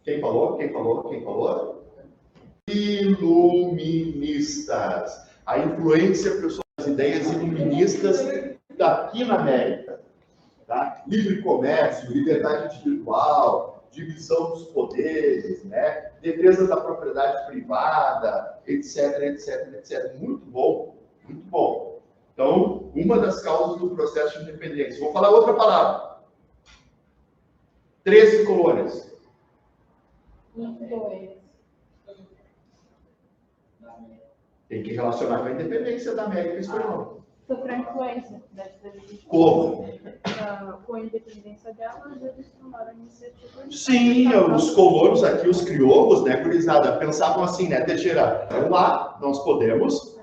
Quem falou? Quem falou? Quem falou? Iluministas. A influência, pessoal, das ideias iluministas daqui na América. Tá? Livre comércio, liberdade individual, divisão dos poderes, né? Defesa da propriedade privada, etc, etc, etc. Muito bom, muito bom. Então, uma das causas do processo de independência. Vou falar outra palavra. 13 colônias. Tem que relacionar com a independência da América Espanhola. Sofreu influência. Como? Com a independência delas, eles tomaram a iniciativa. Sim, os colonos aqui, os crioulos, né, gurizada, pensavam assim, né, Teixeira? Vamos lá, nós podemos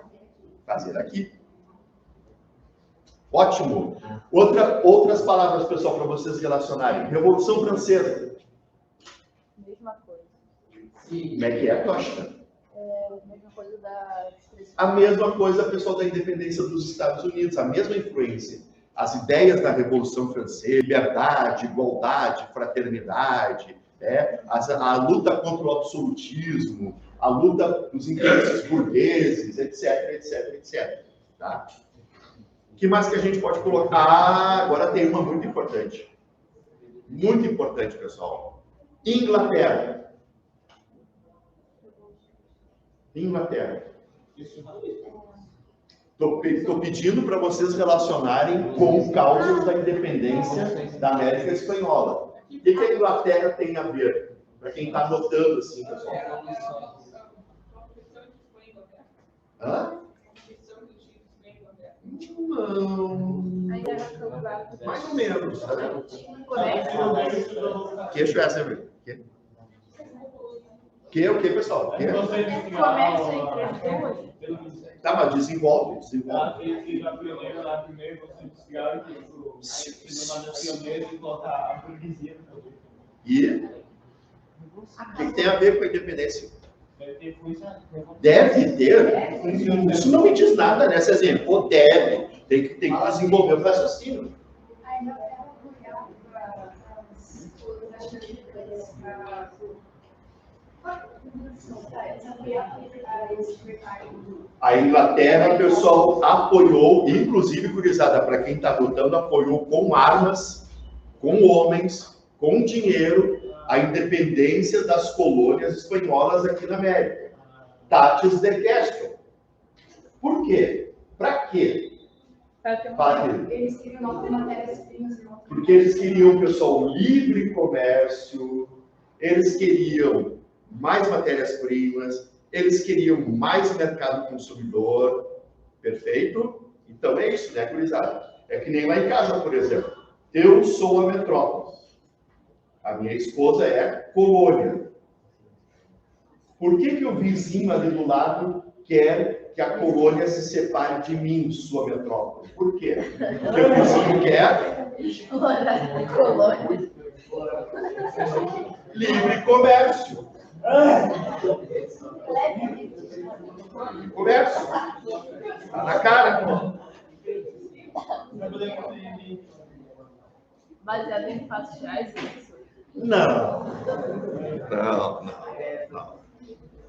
fazer aqui. Ótimo. Outras palavras, pessoal, para vocês relacionarem. Revolução Francesa. Mesma coisa. Como é que é, Tocha? Mesma coisa da... A mesma coisa, pessoal, da independência dos Estados Unidos, a mesma influência. As ideias da Revolução Francesa, liberdade, igualdade, fraternidade, né? A luta contra o absolutismo, a luta dos interesses burgueses, etc, etc, etc. Tá? O que mais que a gente pode colocar? Agora tem uma muito importante. Muito importante, pessoal. Inglaterra. Inglaterra. Estou pedindo para vocês relacionarem com causas da independência da América Espanhola. O que a Inglaterra tem a ver? Para quem está anotando assim, pessoal. Hã? Não. Mais ou menos. Tá? Que é essa, o que, pessoal? Que? Comércio entre as duas. Tá, mas desenvolve. E o que tem a ver com a independência? Deve ter? Isso não me diz nada, né, Cezinha? Pô, deve. Tem que desenvolver o raciocínio. A Inglaterra, pessoal, apoiou, inclusive, gurizada, para quem está votando, apoiou com armas, com homens, com dinheiro, a independência das colônias espanholas aqui na América. Taches de Castro. Por quê? Para quê? Eles queriam novas matérias-primas. Porque eles queriam, pessoal, livre comércio, eles queriam mais matérias-primas, eles queriam mais mercado consumidor, perfeito? Então é isso, né, gurizada? É que nem lá em casa, por exemplo. Eu sou a metrópole. A minha esposa é colônia. Por que o vizinho ali do lado quer que a colônia se separe de mim, sua metrópole? Por quê? Porque o vizinho quer Colônia. livre comércio. Comércio. Tá na cara. Baseado em fatos reais, isso? Não.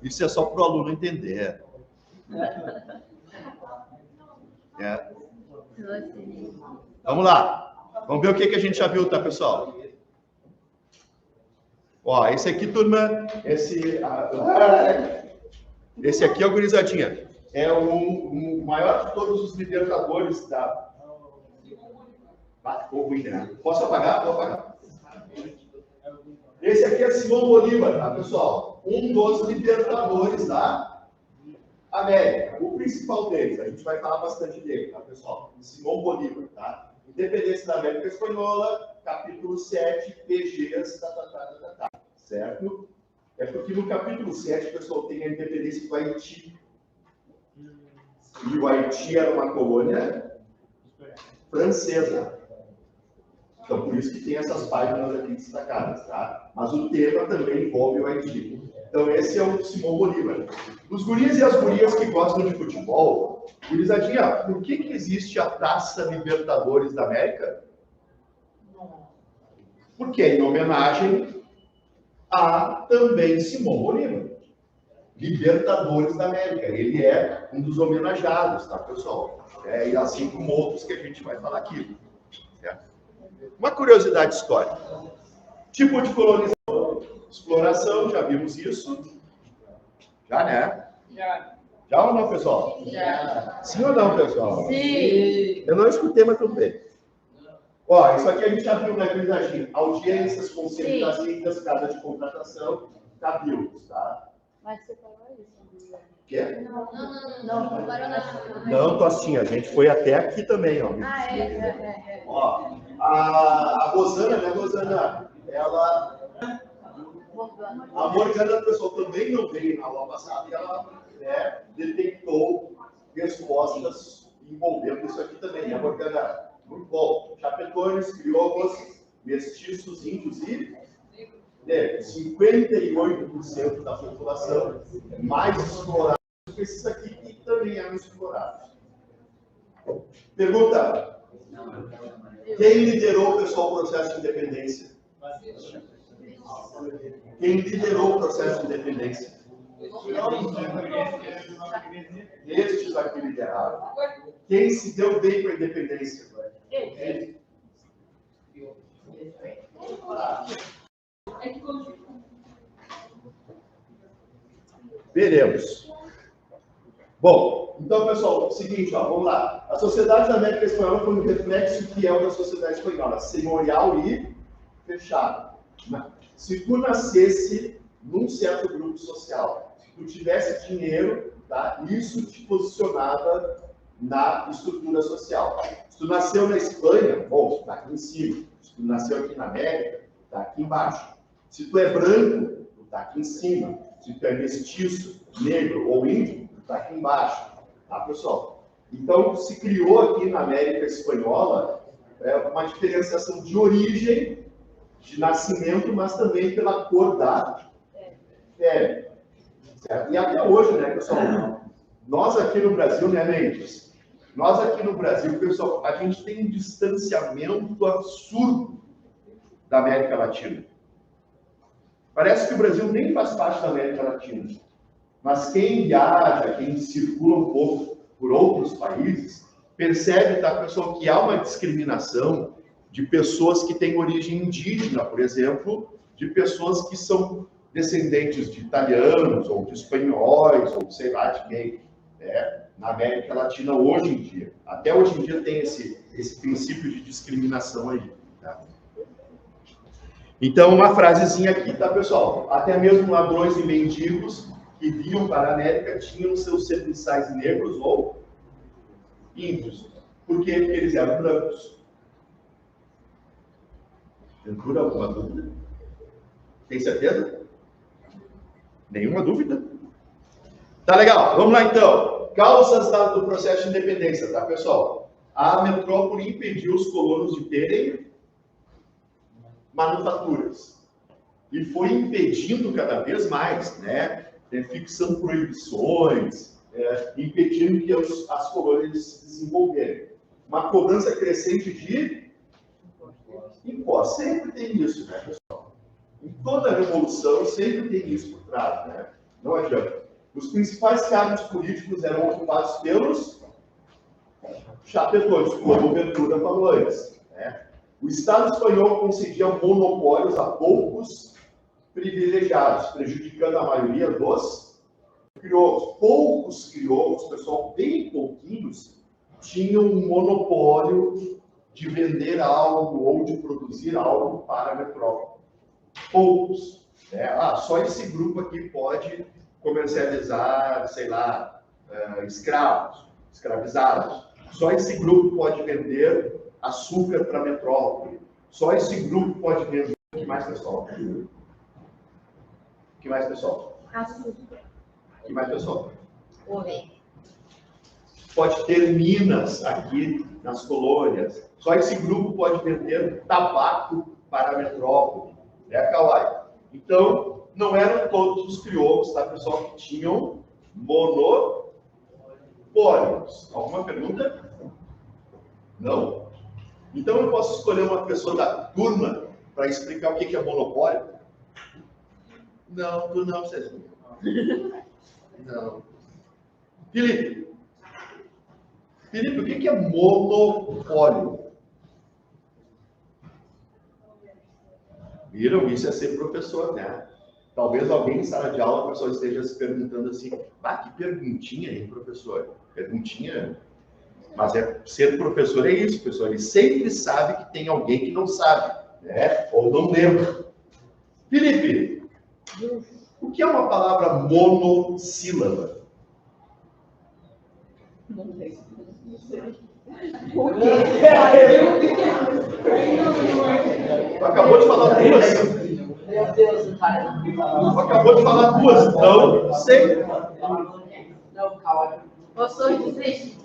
Isso é só para o aluno entender. É. Vamos lá. Vamos ver o que a gente já viu, tá, pessoal? Ó, esse aqui, turma, esse aqui é o gurizadinha. É o maior de todos os libertadores da... Ficou ruim, né? Posso apagar? Vou apagar. Esse aqui é Simão Bolívar, tá, pessoal? Um dos libertadores da América. O principal deles, a gente vai falar bastante dele, tá, pessoal? Simão Bolívar, tá? Independência da América Espanhola, capítulo 7, PGs, certo? É porque no capítulo 7, pessoal, tem a independência do Haiti. E o Haiti era uma colônia francesa. Então, por isso que tem essas páginas aqui destacadas, tá? Mas o tema também envolve o Haiti. Então, esse é o Simão Bolívar. Os guris e as gurias que gostam de futebol, gurizadinha, por que existe a Taça Libertadores da América? Porque é em homenagem há também Simão Bolívar, Libertadores da América. Ele é um dos homenageados, tá, pessoal? E assim como outros que a gente vai falar aqui. Certo? Uma curiosidade histórica. Tipo de colonização, exploração, já vimos isso? Já, né? Já. Já ou não, pessoal? Já. Sim ou não, pessoal? Sim. Eu não escutei, mas tudo bem. Ó, isso aqui a gente já viu na Grisagem. Audiências, conselhos das ligas, casa de contratação, cabildos, tá? Mas você falou isso. Quê? Não parou nada. Não, Tostinha, a gente foi até aqui também, ó. Ó, a Rosana, né, Rosana? Ela... A Morgana, pessoal, também não veio na aula passada e ela detectou respostas envolvendo isso aqui também, né, Morgana? Muito bom. Chapetões, crioulos, mestiços, índios e 58% da população mais explorados que esses aqui que também eram explorados. Pergunta. Quem liderou, pessoal, o processo de independência? Quem liderou o processo de independência? Estes aqui lideraram. Quem se deu bem com a independência? Ele. Veremos. Bom, então, pessoal, é o seguinte, ó, vamos lá. A sociedade da América Espanhola foi um reflexo fiel da sociedade espanhola, senhorial e fechada. Se tu nascesse num certo grupo social, se tu tivesse dinheiro, tá, isso te posicionava na estrutura social. Se tu nasceu na Espanha, bom, tu tá aqui em cima. Se tu nasceu aqui na América, tu tá aqui embaixo. Se tu é branco, tu tá aqui em cima. Se tu é mestiço, negro ou índio, tu tá aqui embaixo. Tá, pessoal? Então, se criou aqui na América Espanhola uma diferenciação de origem, de nascimento, mas também pela cor da pele. Certo? E até hoje, né, pessoal? Nós aqui no Brasil, né, Mendes? Nós aqui no Brasil, pessoal, a gente tem um distanciamento absurdo da América Latina. Parece que o Brasil nem faz parte da América Latina. Mas quem viaja, quem circula um pouco por outros países, percebe, tá, pessoal, que há uma discriminação de pessoas que têm origem indígena, por exemplo, de pessoas que são descendentes de italianos, ou de espanhóis, ou sei lá de quem, na América Latina hoje em dia. Até hoje em dia tem esse princípio de discriminação aí. Tá? Então, uma frasezinha aqui, tá, pessoal? Até mesmo ladrões e mendigos que vinham para a América tinham seus serviçais negros ou índios. Por quê? Porque eles eram brancos. Tem alguma dúvida? Tem certeza? Nenhuma dúvida? Tá legal, vamos lá então. Causas do processo de independência, tá, pessoal? A metrópole impediu os colonos de terem manufaturas. E foi impedindo cada vez mais, né? Fixando proibições, impedindo que as colônias se desenvolverem. Uma cobrança crescente de impostos. Sempre tem isso, né, pessoal? Em toda revolução sempre tem isso por trás, né? Não adianta. Os principais cargos políticos eram ocupados pelos chapetões, como o Ventura falou antes. Né? O Estado espanhol concedia monopólios a poucos privilegiados, prejudicando a maioria dos crioulos. Poucos crioulos, pessoal, bem pouquinhos, tinham um monopólio de vender algo ou de produzir algo para a metrópole. Poucos. Né? Só esse grupo aqui pode comercializar, sei lá, escravos, escravizados. Só esse grupo pode vender açúcar para a metrópole. Só esse grupo pode vender... O que mais, pessoal? O que mais, pessoal? Açúcar. O que mais, pessoal? Ovelha. Pode ter minas aqui nas colônias. Só esse grupo pode vender tabaco para a metrópole. Né, Kawai? Então, não eram todos os crioulos, tá, pessoal, que tinham monopólios. Alguma pergunta? Não? Então, eu posso escolher uma pessoa da turma para explicar o que é monopólio? Não, tu não, Cezinha. Não. Felipe, o que é monopólio? Viram? Isso é ser professor, né? Talvez alguém em sala de aula, a pessoa esteja se perguntando assim, ah, que perguntinha, hein, professor? Perguntinha. Mas ser professor é isso, professor. Ele sempre sabe que tem alguém que não sabe, né? Ou não lembra. Felipe, o que é uma palavra monossílaba? Não sei. Tu acabou de falar duas. Meu Deus, cara. Tu acabou de falar duas, então, sei. Não, calma. Posso dizer?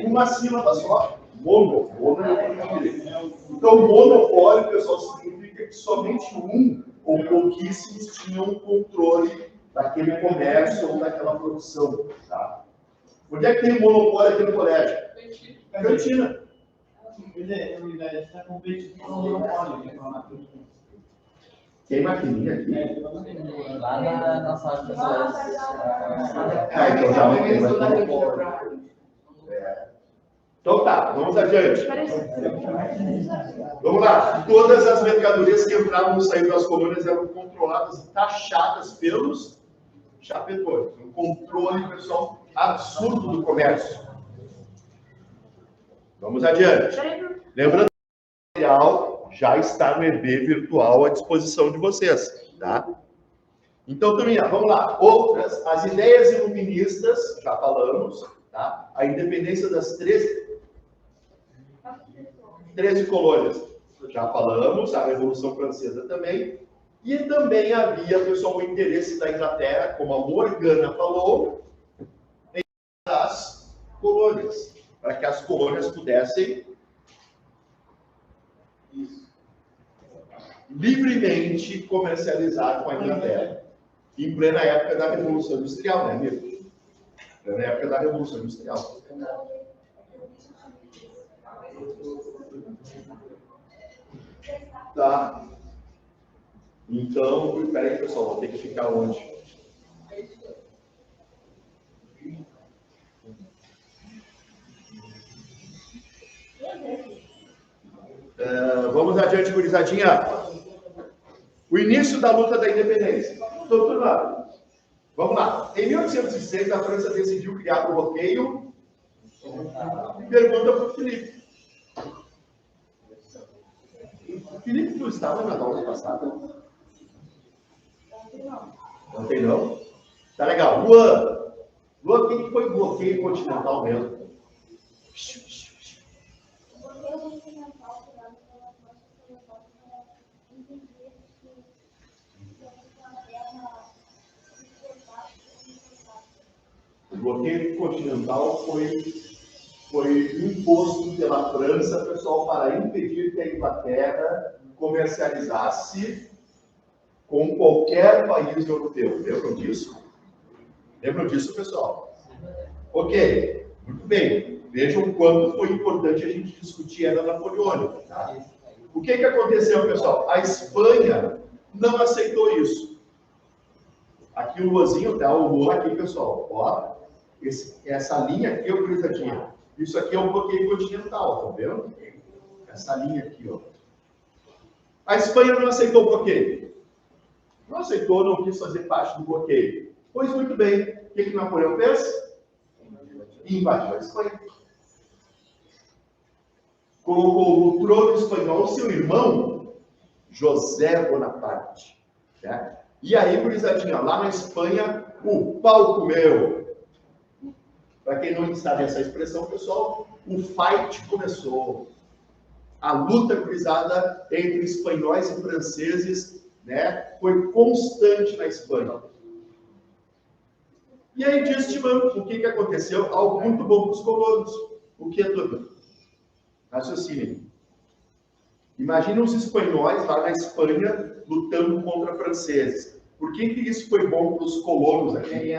Uma sílaba só. Mono. Então, monopólio, pessoal, significa que somente um ou pouquíssimos tinham controle daquele comércio ou daquela produção. Tá? Onde é que tem monopólio aqui no colégio? Cantina. Está competindo com o monopólio. Tem maquininha aqui? Lá na sala de pessoas. Ah, então já não tem mais monopólio. Então tá, vamos adiante. Vamos lá. Todas as mercadorias que entravam e saíam das colônias eram controladas e taxadas pelos chapetões. Um controle, pessoal, absurdo do comércio. Vamos adiante. Lembrando que o material já está no EB virtual à disposição de vocês, tá? Então, turminha, vamos lá. Outras, as ideias iluministas, já falamos, tá? A independência das 13 colônias, já falamos, a Revolução Francesa também. E também havia, pessoal, o interesse da Inglaterra, como a Morgana falou, em das colônias, para que as colônias pudessem livremente comercializar com a Inglaterra. Em plena época da Revolução Industrial, né, amigo? Plena época da Revolução Industrial. Tá. Então, espera aí, pessoal, vou ter que ficar onde? Vamos adiante, gurizadinha. O início da luta da independência. Doutor, vamos lá. Em 1806, a França decidiu criar o bloqueio. Pergunta para o Felipe. Felipe, tu estava na aula passada? Não tem não? Tá legal. Luan, o que foi bloqueio continental mesmo? O bloqueio continental foi imposto pela França, pessoal, para impedir que a Inglaterra comercializasse com qualquer país europeu. Lembram disso? Lembram disso, pessoal? Ok, muito bem. Vejam o quanto foi importante a gente discutir a era napoleônica. Tá? O que aconteceu, pessoal? A Espanha não aceitou isso. Aqui o Luazinho, tá? O Lua aqui, pessoal. Ó, essa linha aqui é o grisadinho. Isso aqui é um bloqueio continental, tá vendo? Essa linha aqui, ó. A Espanha não aceitou o bloqueio. Não aceitou, não quis fazer parte do bloqueio. Pois muito bem. O que Napoleão fez? Invadiu a Espanha. Colocou no trono espanhol seu irmão, José Bonaparte. Né? E aí, gurizadinha, lá na Espanha, o pau comeu. Para quem não sabe essa expressão, pessoal, o fight começou. A luta cruzada entre espanhóis e franceses, né, foi constante na Espanha. E aí, disso, o que aconteceu? Algo muito bom para os colonos. O que é tudo? Raciocínio. Imagina os espanhóis lá na Espanha lutando contra franceses. Por que isso foi bom para os colonos aqui?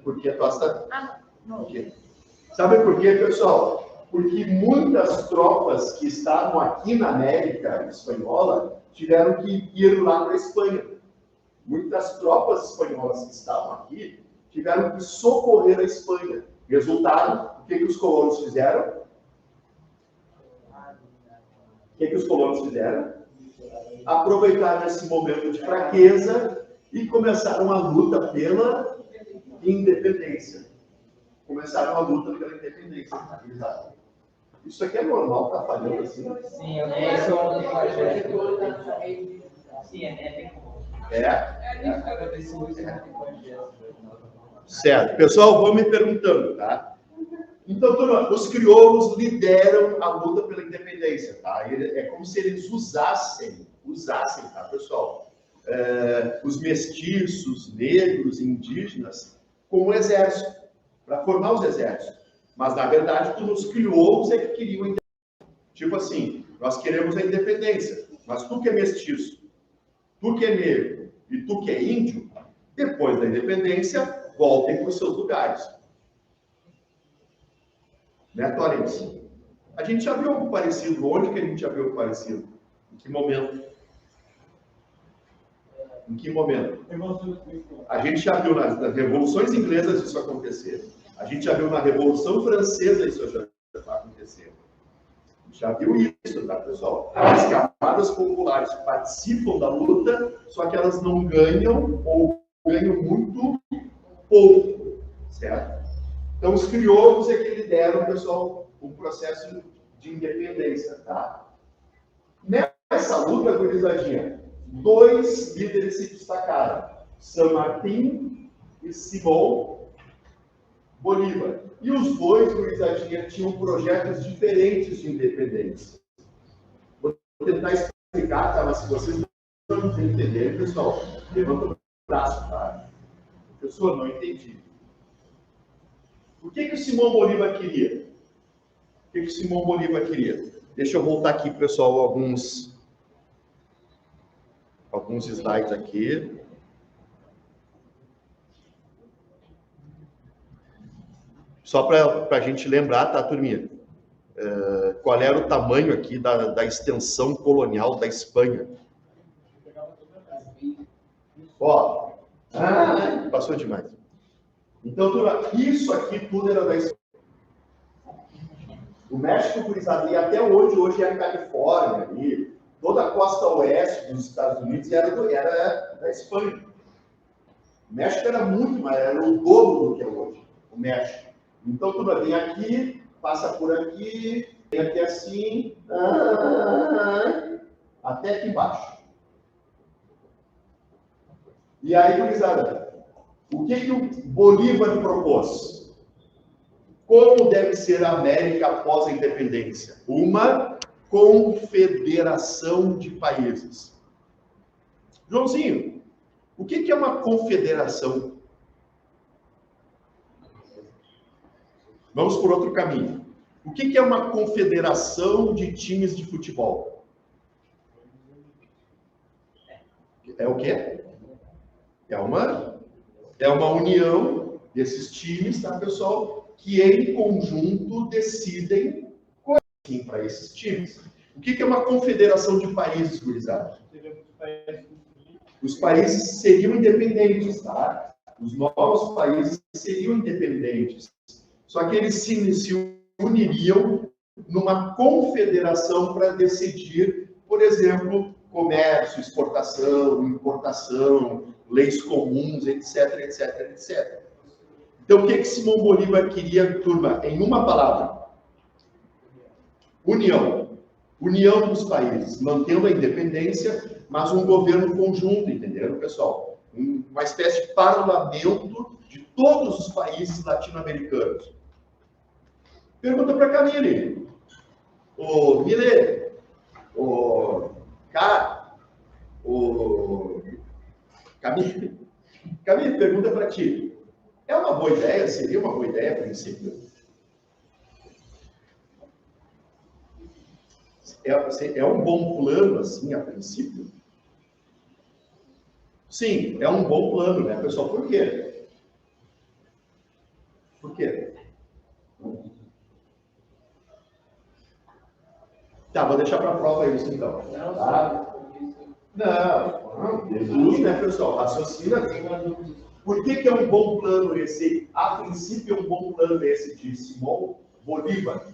Porque tosta. Ah, não. Por quê? Sabe por quê, pessoal? Porque muitas tropas que estavam aqui na América Espanhola tiveram que ir lá para a Espanha. Muitas tropas espanholas que estavam aqui tiveram que socorrer a Espanha. Resultado, o que os colonos fizeram? O que os colonos fizeram? Aproveitaram esse momento de fraqueza e começaram a luta pela independência. Começaram a luta pela independência. Isso aqui é normal, tá falhando assim? Sim, eu conheço um projeto. Sim, é bem comum. Acontece muito com projetos. Certo. Pessoal, vão me perguntando, tá? Então, turma, os crioulos lideram a luta pela independência, tá? É como se eles usassem, tá, pessoal? Os mestiços, negros, indígenas, como exército, para formar os exércitos. Mas, na verdade, os crioulos é que queriam a independência. Tipo assim, nós queremos a independência, mas tu que é mestiço, tu que é negro e tu que é índio, depois da independência, voltem para os seus lugares. Né, Torrens? A gente já viu algo parecido. Onde que a gente já viu algo parecido? Em que momento? Em que momento? A gente já viu nas revoluções inglesas isso acontecer. A gente já viu na Revolução Francesa isso já acontecer. A gente já viu isso, tá, pessoal? As camadas populares participam da luta, só que elas não ganham ou ganham muito pouco, certo? Então, os crioulos é que lideram, pessoal, o processo de independência, tá? Nessa luta, gurizadinha, 2 líderes se destacaram, San Martín e Simão Bolívar. E os dois, gurizadinha, tinham projetos diferentes de independência. Vou tentar explicar, tá? Mas se vocês não entenderem, pessoal, levanta o braço, tá? Professor, não entendi. O que o Simão Bolívar queria? O que o Simão Bolívar queria? Deixa eu voltar aqui, pessoal, alguns slides aqui. Só para a gente lembrar, tá, turminha? Qual era o tamanho aqui da extensão colonial da Espanha? Ó, passou demais. Então, isso aqui tudo era da Espanha. O México, gurizada, e até hoje é a Califórnia, ali, toda a costa oeste dos Estados Unidos era da Espanha. O México era muito maior, era o dobro do que é hoje, o México. Então, tudo vem aqui, passa por aqui, vem aqui assim, até aqui embaixo. E aí, gurizada, o que o Bolívar propôs? Como deve ser a América após a independência? Uma confederação de países. Joãozinho, o que é uma confederação? Vamos por outro caminho. O que é uma confederação de times de futebol? É o quê? É uma união desses times, tá, pessoal? Que em conjunto decidem coisas para esses times. O que é uma confederação de países, gurizada? Os países seriam independentes, tá? Os novos países seriam independentes. Só que eles se uniriam numa confederação para decidir, por exemplo, comércio, exportação, importação, leis comuns, etc, etc, etc. Então, o que Simão Bolívar queria, turma? Em uma palavra. União. União dos países, mantendo a independência, mas um governo conjunto, entenderam, pessoal? Uma espécie de parlamento de todos os países latino-americanos. Pergunta para Camille. Ô, Mile, ô, cara, ô, Camille, pergunta para ti. É uma boa ideia? Seria uma boa ideia, a princípio? É um bom plano, assim, a princípio? Sim, é um bom plano, né, pessoal? Por quê? Por quê? Tá, vou deixar para a prova isso então. Tá? Não, deduz, né, pessoal? Raciocina. Por que é um bom plano esse? A princípio é um bom plano esse de Simão Bolívar.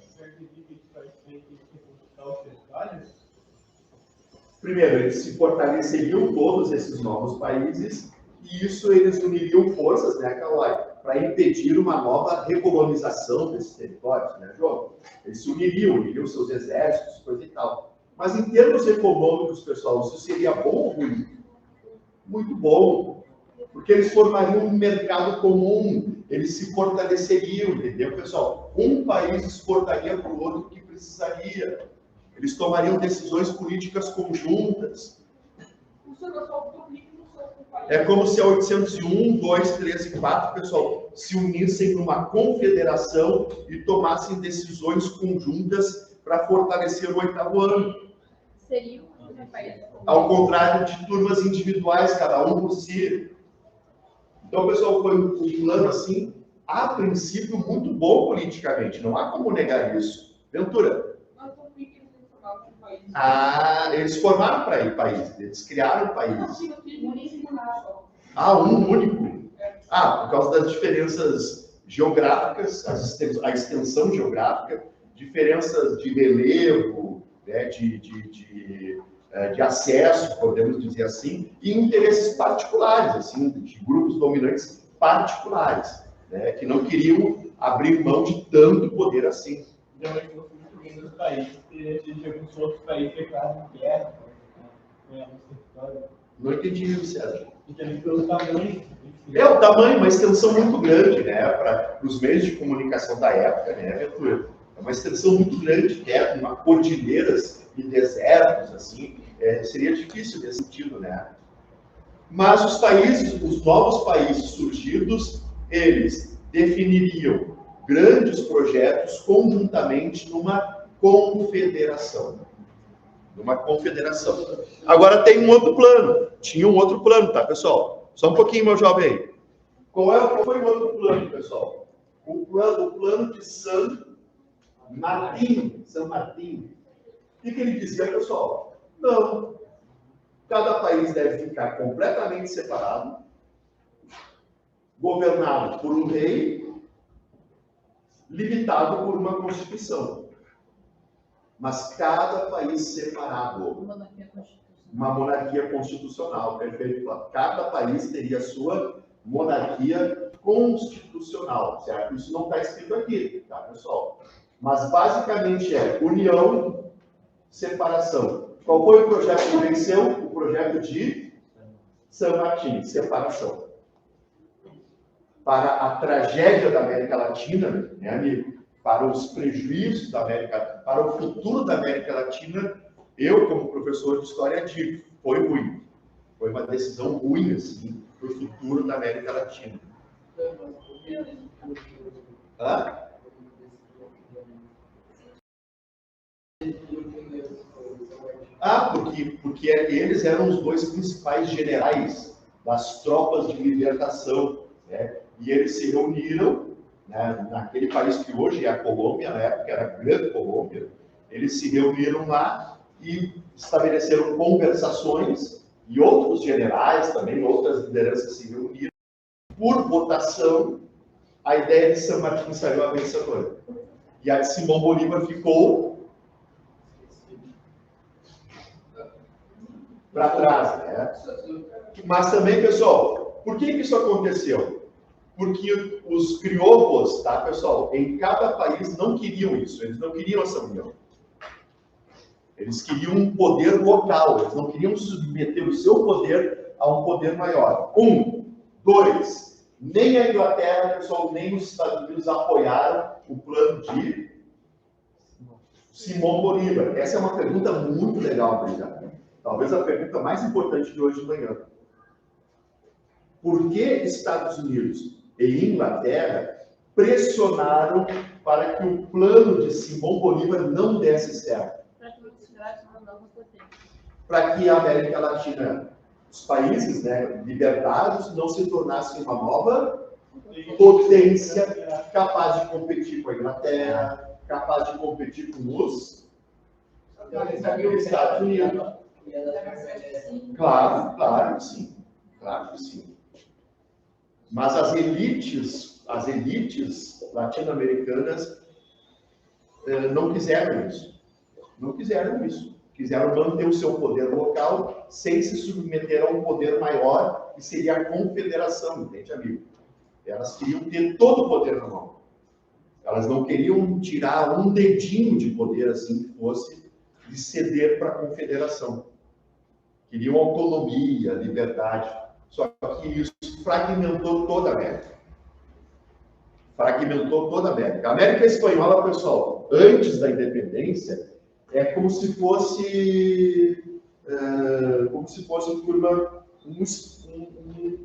Primeiro, eles se fortaleceriam todos esses novos países e isso eles uniriam forças, né, Calói, para impedir uma nova recolonização desses territórios, né, João? Eles se uniriam seus exércitos, coisa e tal. Mas em termos econômicos, pessoal, isso seria bom ou ruim? Muito bom, porque eles formariam um mercado comum, eles se fortaleceriam, entendeu, pessoal? Um país exportaria para o outro o que precisaria. Eles tomariam decisões políticas conjuntas. É como se a 801, 2, 3 e 4, pessoal, se unissem numa confederação e tomassem decisões conjuntas para fortalecer o 8º ano. Seria um país. Ao contrário de turmas individuais, cada um por si. Então, pessoal, foi um plano, assim, a princípio, muito bom politicamente. Não há como negar isso. Ventura. Eles formaram país, eles criaram um país. Um único. Por causa das diferenças geográficas, a extensão geográfica, diferenças de relevo, né, de acesso, podemos dizer assim, e interesses particulares, assim, de grupos dominantes particulares, né, que não queriam abrir mão de tanto poder assim. Dos países, e alguns outros países declaram guerra, Não entendi isso, Sérgio. Pelo tamanho. O tamanho, uma extensão muito grande, né, para os meios de comunicação da época, né, Ventura? É uma extensão muito grande, né, com cordilheiras e desertos, assim, seria difícil nesse sentido, né? Mas os novos países surgidos, eles definiriam grandes projetos conjuntamente numa confederação. Agora tem um outro plano. Tinha um outro plano, tá, pessoal? Só um pouquinho, meu jovem. Qual foi o outro plano, pessoal? O plano de San Martín. O que ele dizia, pessoal? Não. Cada país deve ficar completamente separado, governado por um rei, limitado por uma Constituição. Mas cada país separado. Uma monarquia constitucional, perfeito. Cada país teria sua monarquia constitucional, certo? Isso não está escrito aqui, tá, pessoal? Mas basicamente é união, separação. Qual foi o projeto que venceu? O projeto de San Martín, separação. Para a tragédia da América Latina, né, amigo? Para os prejuízos da América, para o futuro da América Latina, eu, como professor de história, digo, foi ruim. Foi uma decisão ruim, assim, para o futuro da América Latina. Porque eles eram os dois principais generais das tropas de libertação, né? E eles se reuniram, né, naquele país que hoje é a Colômbia, na época era a Grande Colômbia. Eles se reuniram lá e estabeleceram conversações, e outros generais também, outras lideranças se reuniram. Por votação, a ideia de San Martín saiu a vencedora. E a de Simão Bolívar ficou para trás, né? Mas também, pessoal, por que isso aconteceu? Porque os crioulos, tá, pessoal, em cada país não queriam isso, eles não queriam essa união. Eles queriam um poder local, eles não queriam submeter o seu poder a um poder maior. 1, 2, nem a Inglaterra, pessoal, nem os Estados Unidos apoiaram o plano de Simão Bolívar. Essa é uma pergunta muito legal, obrigado. Talvez a pergunta mais importante de hoje de manhã. Por que Estados Unidos e Inglaterra pressionaram para que o plano de Simão Bolívar não desse certo? Para que a América Latina, os países, né, libertados, não se tornassem uma nova potência capaz de competir com a Inglaterra, capaz de competir com os Estados Unidos. Claro que sim. Claro que sim. Mas as elites latino-americanas não quiseram isso. Não quiseram isso. Quiseram manter o seu poder local sem se submeter a um poder maior, que seria a confederação, entende, amigo? Elas queriam ter todo o poder na mão. Elas não queriam tirar um dedinho de poder, assim que fosse, de ceder para a confederação. Queriam autonomia, liberdade. Só que isso fragmentou toda a América. Fragmentou toda a América. A América Espanhola, pessoal, antes da independência, é como se fosse turma,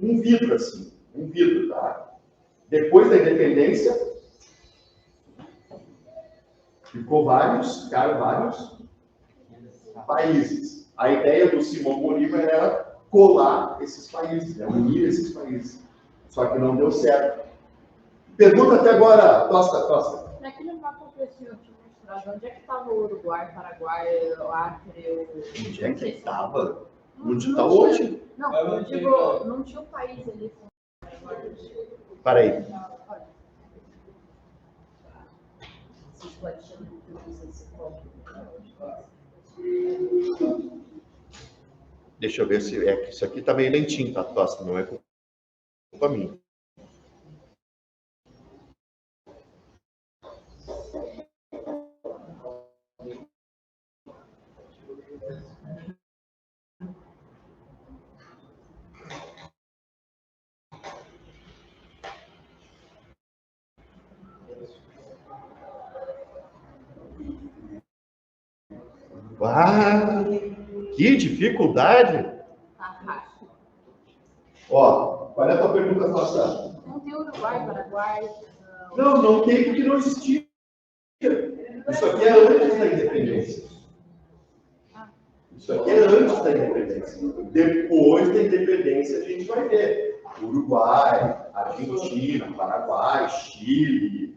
um vidro, assim. Um vidro, tá? Depois da independência, ficaram vários países. A ideia do Simão Bolívar era colar esses países, unir esses países. Só que não deu certo. Pergunta até agora, Tosta. Naquele mapa que eu tinha te mostrado, onde é que estava o Uruguai, Paraguai, o Acre, Onde é que estava? Onde está hoje? Não, eu digo, não tinha um país ali. Para aí. Deixa eu ver se é que isso aqui tá meio lentinho, tá, Tosta? Não é culpa minha. Ah, que dificuldade! Ó, qual é a tua pergunta, Tosta? Não tem Uruguai, Paraguai. Não tem porque não existia. Isso aqui é antes da independência. Isso aqui é antes da independência. Depois da independência a gente vai ver Uruguai, Argentina, Paraguai, Chile,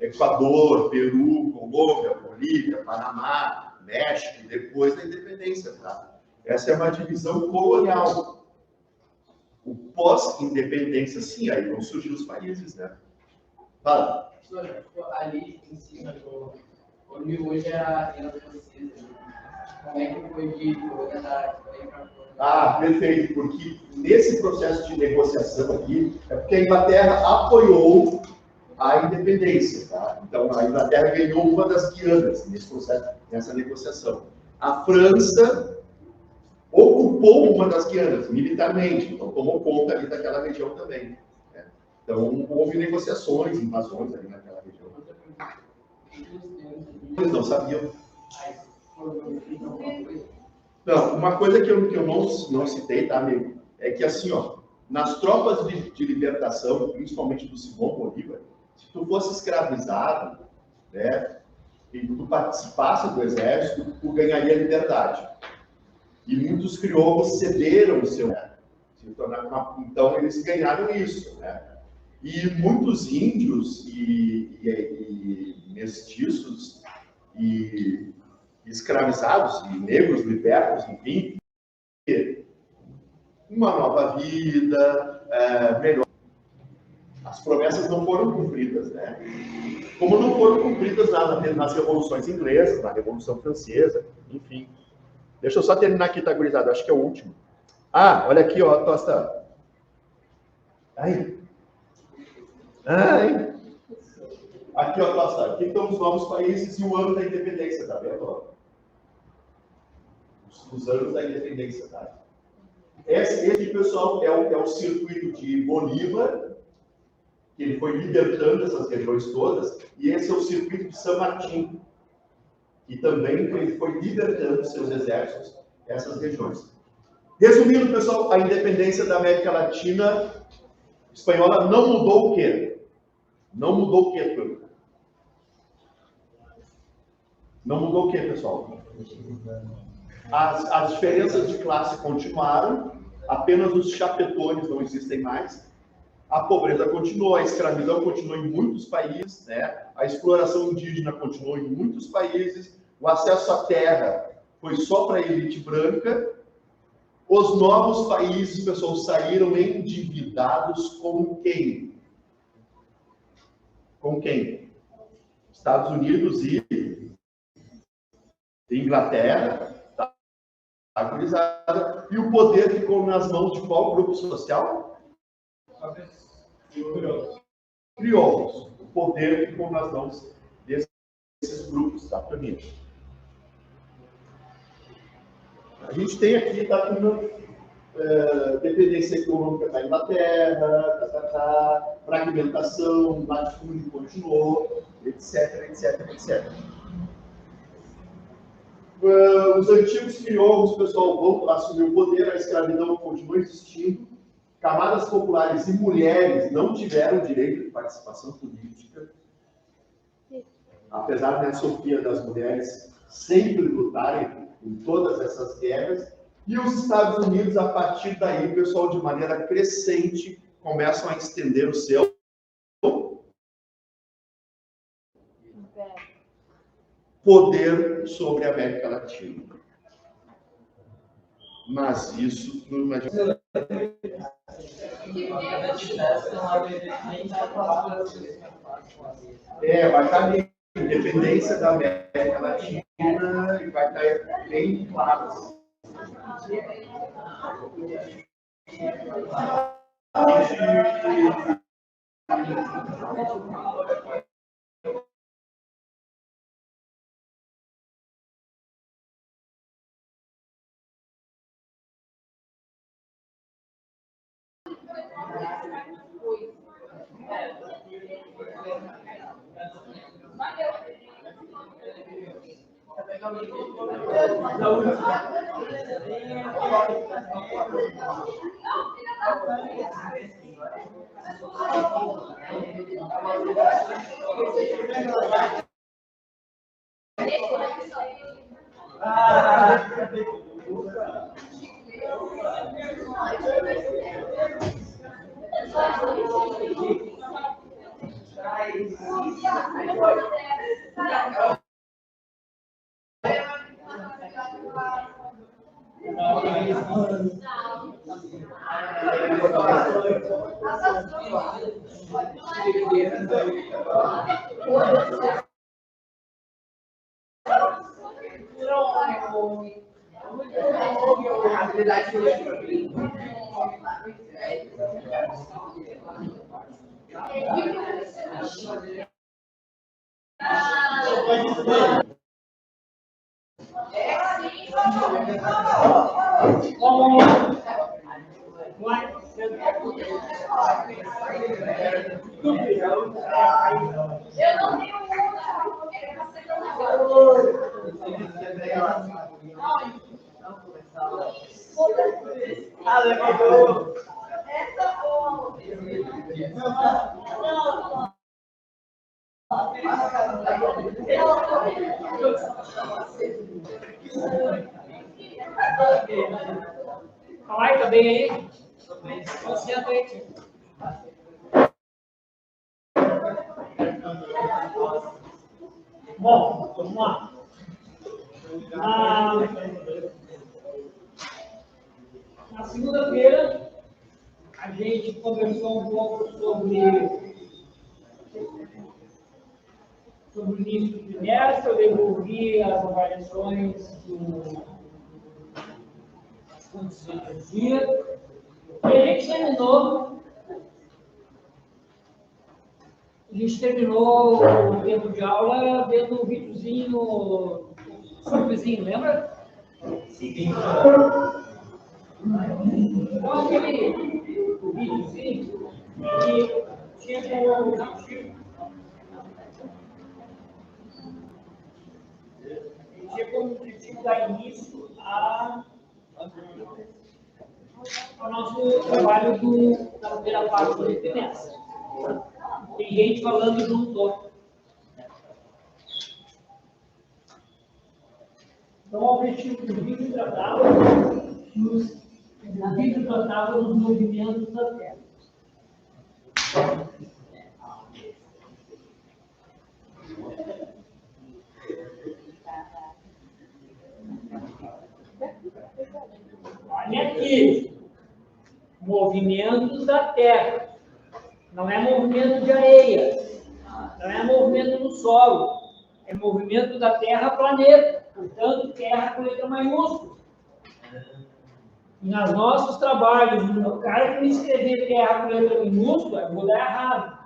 Equador, Peru, Colômbia, Bolívia, Panamá, México, depois da independência, tá? Essa é uma divisão colonial. O pós-independência, sim, aí vão surgir os países, né? Fala. Ali em cima, onde hoje é a Arena Francesa, como é que foi de perfeito, porque nesse processo de negociação aqui, é porque a Inglaterra apoiou a independência, tá? Então, a Inglaterra ganhou uma das Guianas nesse processo, nessa negociação. A França ocupou uma das Guianas militarmente, então tomou conta ali daquela região também. Né? Então, houve negociações, invasões ali naquela região. Eles não sabiam. Não, uma coisa que eu não citei, tá, amigo? É que assim, ó, nas tropas de libertação, principalmente do Simão Bolívar, se tu fosse escravizado, né, e tu participasse do exército, tu ganharia liberdade. E muitos crioulos cederam o seu, né? Então eles ganharam isso, né? E muitos índios e mestiços e escravizados e negros libertos, enfim, uma nova vida, melhor. As promessas não foram cumpridas, né? Como não foram cumpridas nas revoluções inglesas, na Revolução Francesa, enfim. Deixa eu só terminar aqui, tá, gurizada? Acho que é o último. Ah, olha aqui, ó, Tosta. Ai. Aqui, ó, Tosta. Aqui estão os novos países e o ano da independência, tá vendo? Os anos da independência, tá? Esse aqui, pessoal, é o circuito de Bolívar, que ele foi libertando essas regiões todas, e esse é o circuito de San Martín, que também ele foi libertando seus exércitos, essas regiões. Resumindo, pessoal, a independência da América Latina espanhola não mudou o quê? Não mudou o quê, turma? Não mudou o quê, pessoal? As diferenças de classe continuaram, apenas os chapetones não existem mais, A pobreza continuou, a escravidão continuou em muitos países, né? A exploração indígena continuou em muitos países, o acesso à terra foi só para a elite branca. Os novos países, pessoal, saíram endividados com quem? Com quem? Estados Unidos e Inglaterra, tá? E o poder ficou nas mãos de qual grupo social? Crioulos. O poder ficou nas mãos desses grupos, tá, família? A gente tem aqui, tá, uma dependência econômica da Inglaterra, fragmentação, latifúndio continuou, etc, etc, etc. Os antigos crioulos, pessoal, vão assumir o poder, a escravidão continua existindo, camadas populares e mulheres não tiveram direito de participação política, apesar, né, Sofia, das mulheres sempre lutarem em todas essas guerras, e os Estados Unidos, a partir daí, pessoal, de maneira crescente, começam a estender o seu poder sobre a América Latina. Mas isso não imagina. Vai estar ali, independência da América Latina e vai estar bem claro. Vai, tá bem aí? Senta aí. Bom, vamos lá. Na segunda-feira, a gente conversou um pouco sobre o início do trimestre. Eu devolvi as avaliações das condições de energia. E a gente terminou o tempo de aula vendo um videozinho simplesinho, lembra? Sim. Então, aquele videozinho que tinha como objetivo dar início ao nosso trabalho da primeira parte do trimestre. Tem gente falando junto. Então, o objetivo do vídeo tratava dos movimentos da Terra. Olha aqui, movimentos da Terra. Não é movimento de areia, não é movimento no solo, é movimento da Terra-planeta, portanto, Terra com letra maiúscula. E nos nossos trabalhos, o cara que me escrever Terra com letra minúscula, eu vou dar errado.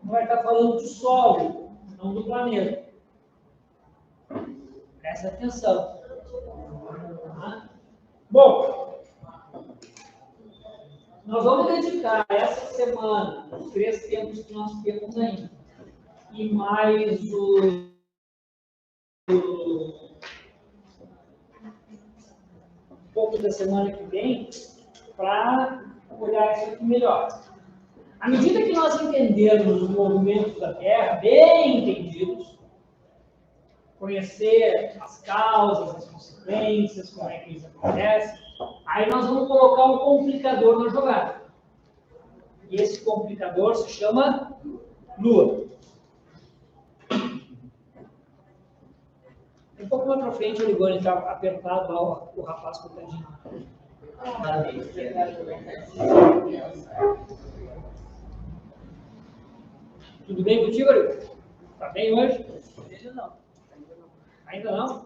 Vai estar falando de solo, não do planeta. Presta atenção. Bom, nós vamos dedicar essa semana, os 3 tempos que nós temos ainda, e mais um pouco da semana que vem, para olhar isso aqui melhor. À medida que nós entendermos os movimentos da Terra, bem entendidos, conhecer as causas, as consequências, como é que isso acontece, aí nós vamos colocar um complicador na jogada. E esse complicador se chama Lua. Um pouco mais para frente, o Ligoni está apertado lá, o rapaz coitadinho. Tudo bem contigo, Ligoni? Está bem hoje? Ainda não?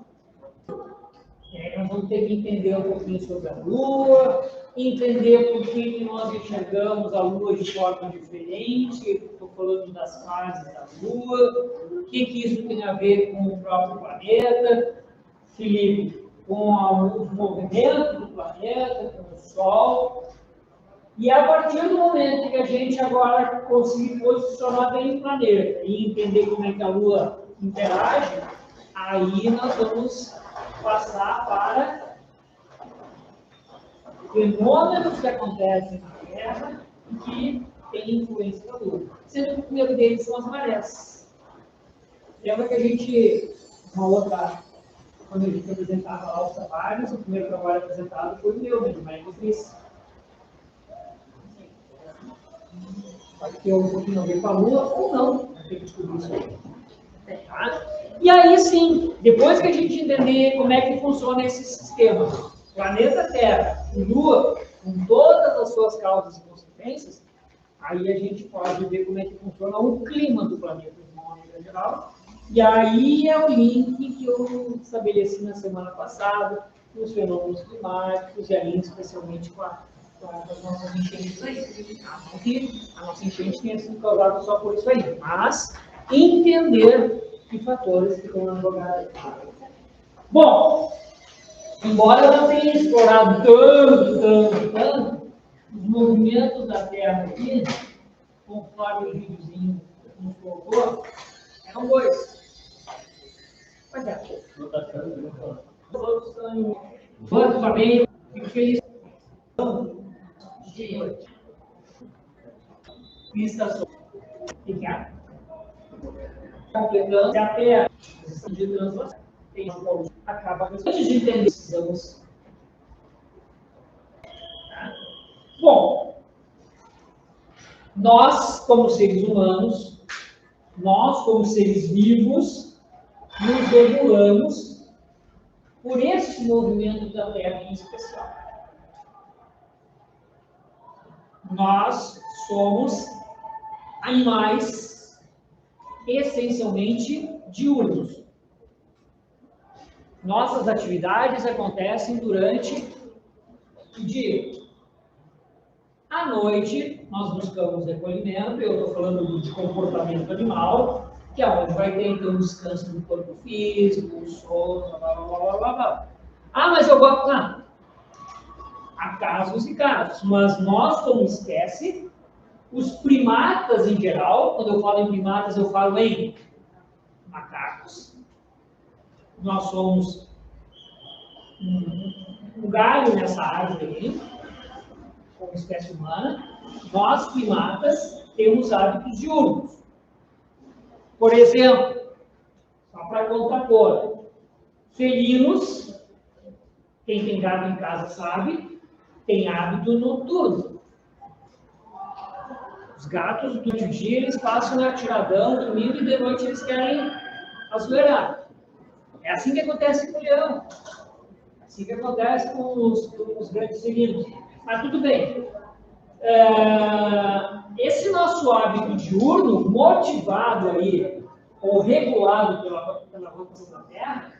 E aí nós vamos ter que entender um pouquinho sobre a Lua, entender por que nós enxergamos a Lua de forma diferente. Estou falando das fases da Lua, o que isso tem a ver com o próprio planeta, Felipe, com o movimento do planeta, com o Sol. E a partir do momento que a gente agora conseguir posicionar bem o planeta e entender como é que a Lua interage, aí nós vamos passar para fenômenos que acontecem na Terra e que têm influência da Lua. Sendo que o primeiro deles são as marés. Lembra que a gente, uma outra, quando a gente apresentava lá os trabalhos, o primeiro trabalho apresentado foi o meu, de Maria Cris. Pode ter um pouquinho a ver com a Lua ou não, vai ter que descobrir isso aí. Tá? E aí sim, depois que a gente entender como é que funciona esse sistema, planeta Terra e Lua, com todas as suas causas e consequências, aí a gente pode ver como é que funciona o clima do planeta de uma maneira geral. E aí é o link que eu estabeleci na semana passada, os fenômenos climáticos, e aí especialmente com as nossas enchentes aí. Não que a nossa enchente tenha sido causada só por isso aí, mas entender que fatores que estão na jogada. Bom, embora eu não tenha explorado tanto os movimentos da Terra aqui, conforme o videozinho nos colocou, eram 2. Pois é. Vamos também, fico feliz. Estação. O que é? Completando a Terra de translação. Acaba antes de entender, precisamos. Bom, nós, como seres humanos, nós, como seres vivos, nos regulamos por esse movimento da Terra em especial. Nós somos animais essencialmente diurnos. Nossas atividades acontecem durante o dia. À noite, nós buscamos recolhimento, eu estou falando de comportamento animal, que é onde vai ter então o descanso do corpo físico, o sono, blá, blá, blá, blá, blá. Ah, mas eu gosto... Não. Há casos e casos, mas nós, como espécie, os primatas em geral, quando eu falo em primatas, eu falo em macacos. Nós somos um galho nessa árvore aí, como espécie humana. Nós, primatas, temos hábitos diurnos. Por exemplo, só para contrapor, felinos, quem tem gado em casa sabe, tem hábito noturno. Os gatos, durante o dia, eles passam no atiradão, dormindo, e de noite eles querem azoeirar. É assim que acontece com o leão. É assim que acontece com os grandes felinos. Mas tudo bem. Esse nosso hábito diurno, motivado aí, ou regulado pela rotação da Terra,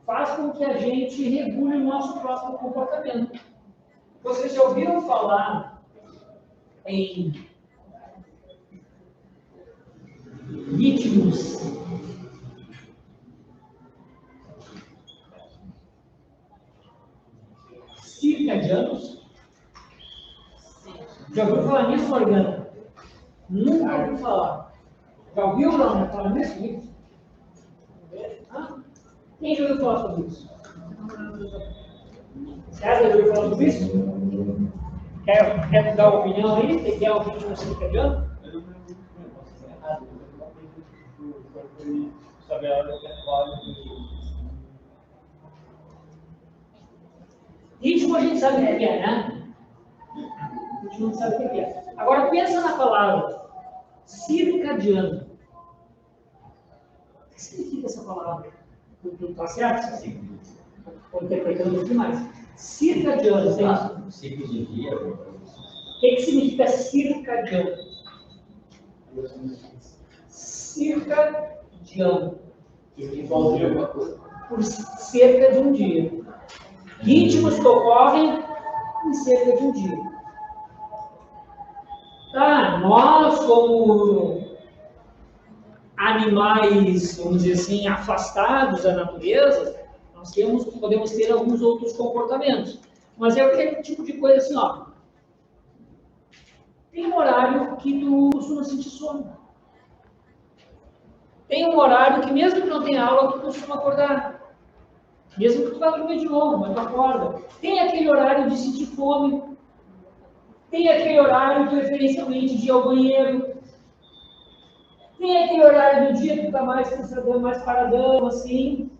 faz com que a gente regule o nosso próprio comportamento. Vocês já ouviram falar em ritmos circadianos? Já ouviu falar nisso, Morgana? Nunca ouviu falar. Já ouviu falar nisso? Quem já ouviu falar sobre isso? César já ouviu falar sobre isso? Quer dar uma opinião aí? Você quer um ritmo circadiano? Ritmo a gente sabe o que é, né? A gente não sabe o que é. Agora pensa na palavra circadiano. O que significa essa palavra? Está certo? Estou interpretando demais. Circadiano, tem isso? Ciclo de dia. O que significa circadiano? Circadiano. Por cerca de um dia. Ritmos que ocorrem em cerca de um dia. Tá, nós como animais, vamos dizer assim, afastados da natureza, nós podemos ter alguns outros comportamentos. Mas é aquele tipo de coisa assim, ó. Tem um horário que tu costuma sentir sono. Tem um horário que mesmo que não tenha aula, tu costuma acordar. Mesmo que tu vá dormir de novo, mas tu acorda. Tem aquele horário de sentir fome. Tem aquele horário, preferencialmente, de ir ao banheiro. Tem aquele horário do dia que tu está mais cansadão, mais paradão, assim.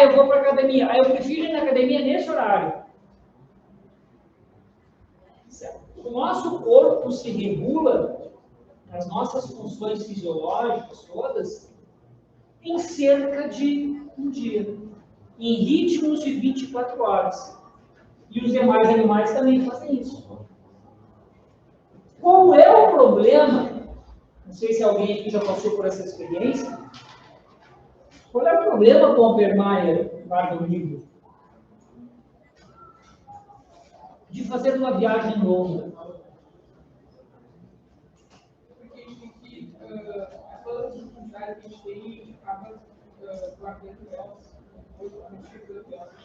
Eu vou para a academia. Eu prefiro ir na academia nesse horário. O nosso corpo se regula, as nossas funções fisiológicas todas, em cerca de um dia. Em ritmos de 24 horas. E os demais animais também fazem isso. Qual é o problema? Não sei se alguém aqui já passou por essa experiência. Qual é o problema com o Oppenheimer lá no livro? De fazer uma viagem longa. Porque a gente tem que, todas as oportunidades que a gente tem, a gente acaba guardando elas, chegando elas.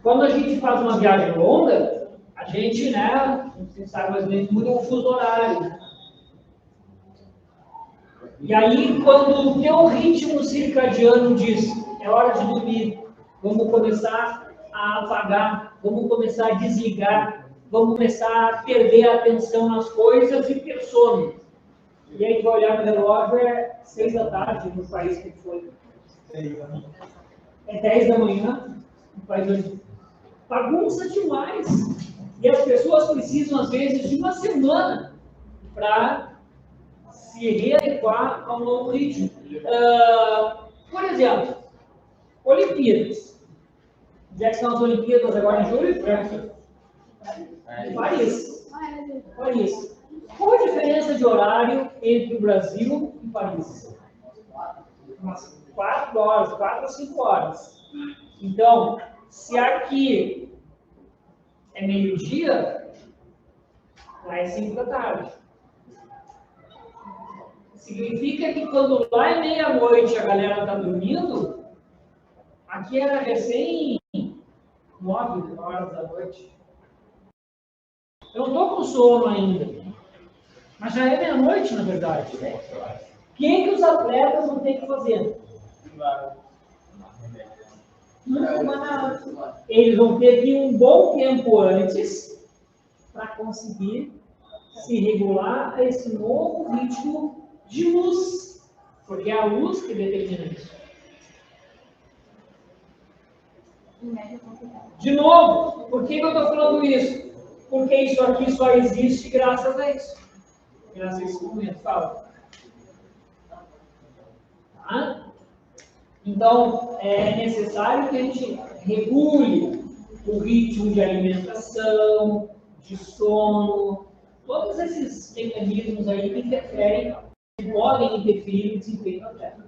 Quando a gente faz uma viagem longa, a gente, né, você sabe mais ou menos, muda o fuso horário. E aí, quando o teu ritmo circadiano diz, é hora de dormir, vamos começar a apagar, vamos começar a desligar, vamos começar a perder a atenção nas coisas e ter sono. E aí, tu vai olhar no relógio, é 6 da tarde no país que foi. É 10 da manhã, no país onde bagunça demais. E as pessoas precisam, às vezes, de uma semana para se readequar ao novo ritmo. Por exemplo, Olimpíadas. Onde é que são as Olimpíadas agora em julho? Paris. Paris. Qual a diferença de horário entre o Brasil e Paris? Umas 4 horas, 4 a 5 horas. Então, se aqui é meio-dia, lá é 5 da tarde. Significa que quando lá é meia-noite a galera está dormindo, aqui era recém 9 horas da noite. Eu não estou com sono ainda, mas já é meia-noite, na verdade. O que os atletas vão ter que fazer? Eles vão ter que ir um bom tempo antes para conseguir se regular a esse novo ritmo de luz, porque é a luz que determina isso. De novo, por que eu estou falando isso? Porque isso aqui só existe graças a isso. Graças a esse documento. Fala. Tá? Então, é necessário que a gente regule o ritmo de alimentação, de sono, todos esses mecanismos aí que interferem, que podem interferir no desempenho atleta.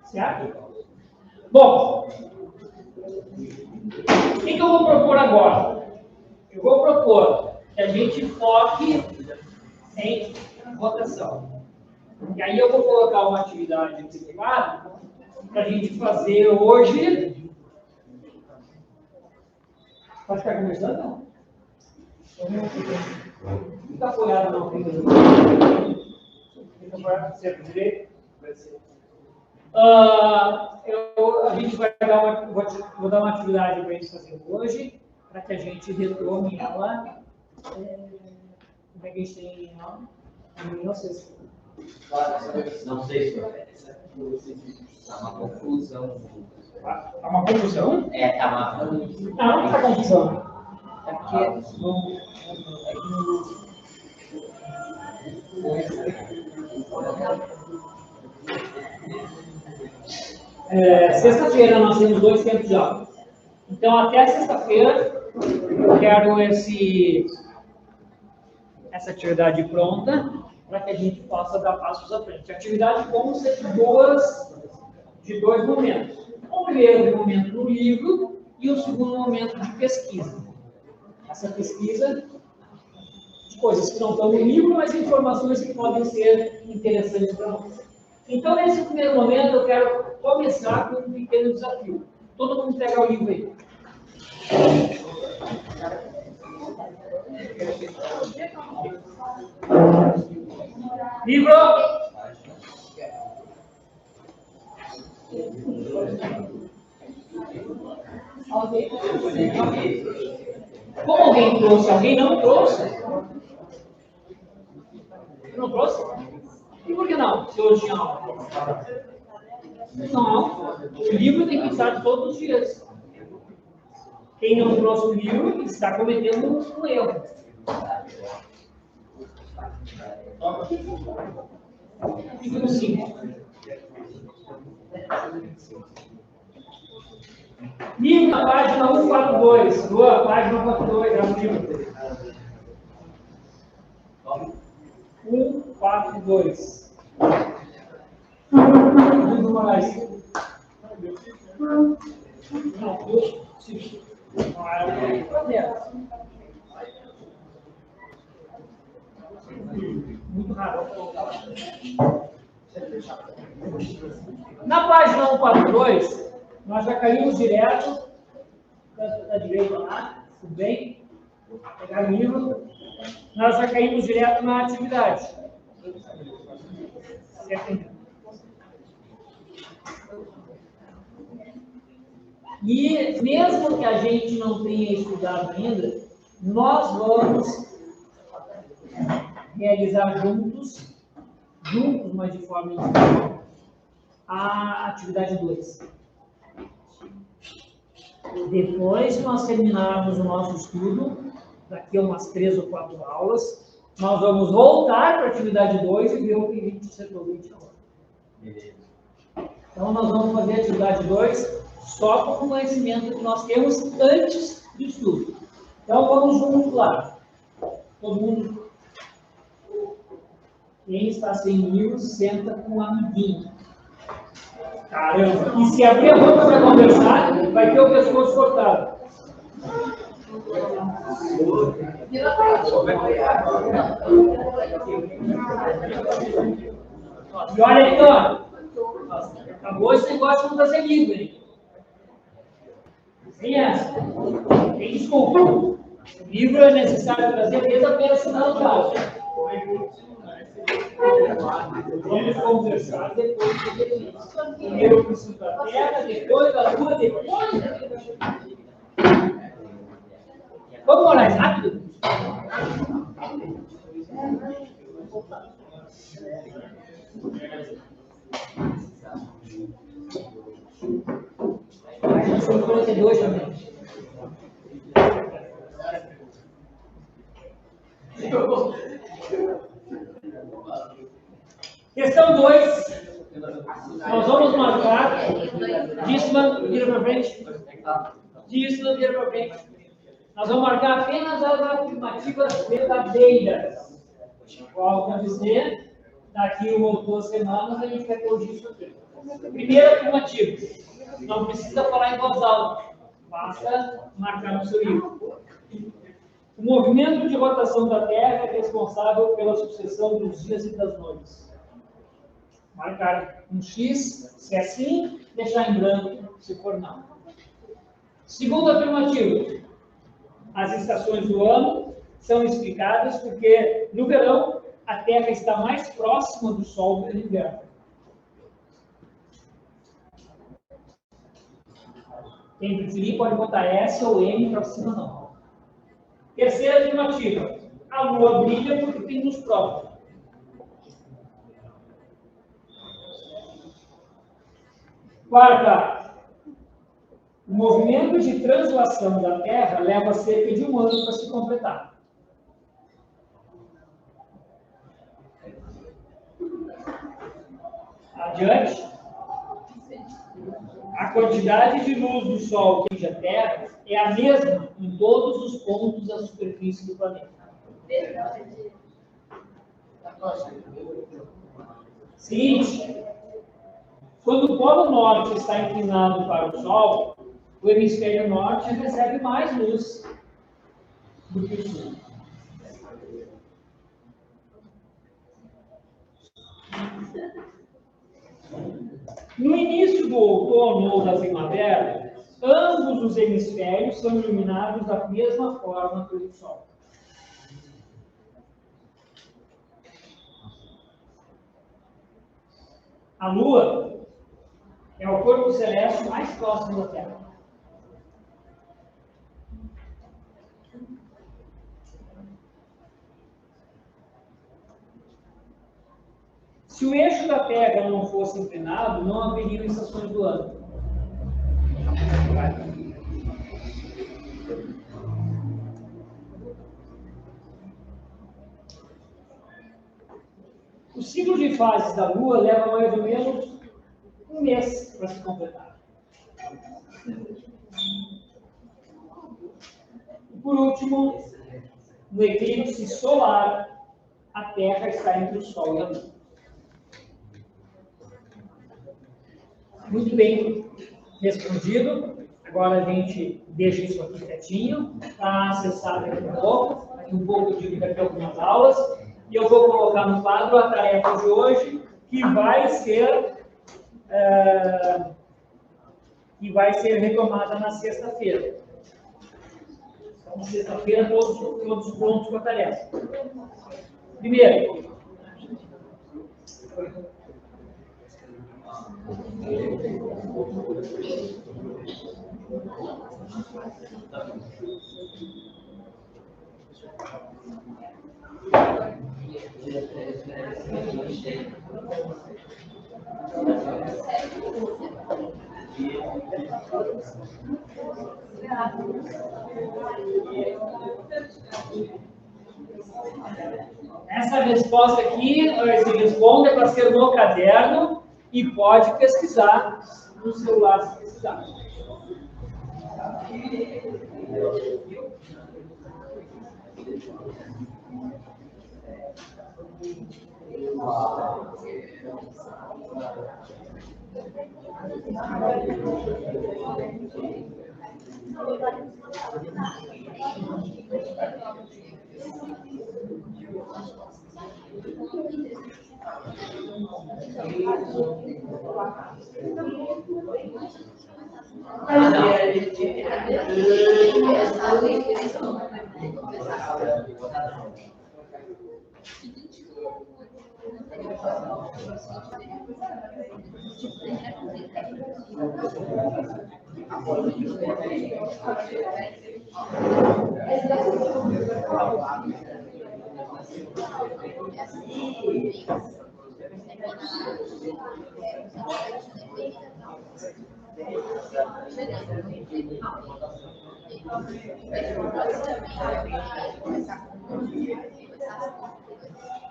Certo? Bom, o que eu vou propor agora? Eu vou propor que a gente foque em rotação. E aí eu vou colocar uma atividade aqui para a gente fazer hoje. Pode ficar conversando, não? Não está apoiado, não. Fica apoiado, sempre direito. A gente vai dar vou dar uma atividade para eles fazer hoje, para que a gente retome ela. Como é que a gente tem ela? Não sei se. Não sei se tá uma confusão. Tá uma confusão? É, tá uma. Não está confusão. É porque sexta-feira nós temos 2 tempos de aula. Então, até sexta-feira, eu quero essa atividade pronta para que a gente possa dar passos à frente. A atividade como ser de 2 momentos. O primeiro momento no livro e o segundo momento de pesquisa. Essa pesquisa de coisas que não estão no livro, mas informações que podem ser interessantes para você. Então, nesse primeiro momento, eu quero começar com um pequeno desafio. Todo mundo pega o livro aí. Livro! Como alguém trouxe? Alguém não trouxe? Não trouxe? E por que não? Se hoje tinha aula. Não. O livro tem que estar todos os dias. Quem não trouxe o livro está cometendo um erro. Livro 5. Livro na página 142. Boa, página 142, é o livro. 142. Livro mais. Não, sim. Muito raro. Na página 142, nós já caímos direto, canto da direita lá, tudo bem? Pegar o livro, nós já caímos direto na atividade. Certo? E mesmo que a gente não tenha estudado ainda, nós vamos realizar juntos, mas de forma individual, a atividade 2. Depois que nós terminarmos o nosso estudo, daqui a umas 3 ou 4 aulas, nós vamos voltar para a atividade 2 e ver o que a gente acertou durante a aula. Então, nós vamos fazer a atividade 2 só com o conhecimento que nós temos antes do estudo. Então, vamos juntos lá. Todo mundo. Quem está sem livro, senta com um amiguinho. Caramba! E se abrir a boca para conversar, vai ter o pescoço cortado. E olha aí, ó. Acabou esse negócio de não trazer livro, hein? Sem essa. Tem desculpa. O livro é necessário trazer desde a personalidade. Vamos conversar depois do exercício. Primeiro eu preciso da terra, depois da lua, depois. Vamos orar rápido? São 42 também. 2, nós vamos marcar. Disman, vira para frente. Disman, vira para frente. Nós vamos marcar apenas as afirmativas verdadeiras. Qual quer dizer? Daqui 1 ou 2 semanas a gente vai corrigir isso aqui. Primeira afirmativa. Não precisa falar em voz alta. Basta marcar no seu livro. O movimento de rotação da Terra é responsável pela sucessão dos dias e das noites. Marcar um X, se é sim, deixar em branco, se for não. Segunda afirmativa. As estações do ano são explicadas porque, no verão, a Terra está mais próxima do Sol do que no inverno. Quem preferir pode botar S ou M para cima, não. Terceira afirmativa. A Lua brilha porque tem luz própria. Quarta. O movimento de translação da Terra leva cerca de 1 ano para se completar. Adiante. A quantidade de luz do Sol que atinge a Terra é a mesma em todos os pontos da superfície do planeta. Seguinte, quando o Polo Norte está inclinado para o Sol, o hemisfério norte recebe mais luz do que o Sul. No início do outono ou da primavera, ambos os hemisférios são iluminados da mesma forma pelo Sol. A Lua é o corpo celeste mais próximo da Terra. Se o eixo da Terra não fosse inclinado, não haveriam estações do ano. O ciclo de fases da Lua leva mais ou menos 1 mês para se completar. E por último, no eclipse solar, a Terra está entre o Sol e a Lua. Muito bem respondido. Agora a gente deixa isso aqui quietinho para acessar daqui a pouco. Daqui um pouco eu digo daqui a algumas aulas. E eu vou colocar no quadro a tarefa de hoje, que vai ser retomada na sexta-feira. Então, na sexta-feira, todos prontos com a tarefa. Primeiro. Essa resposta aqui, esse responde é para ser no caderno e pode pesquisar no celular se precisar.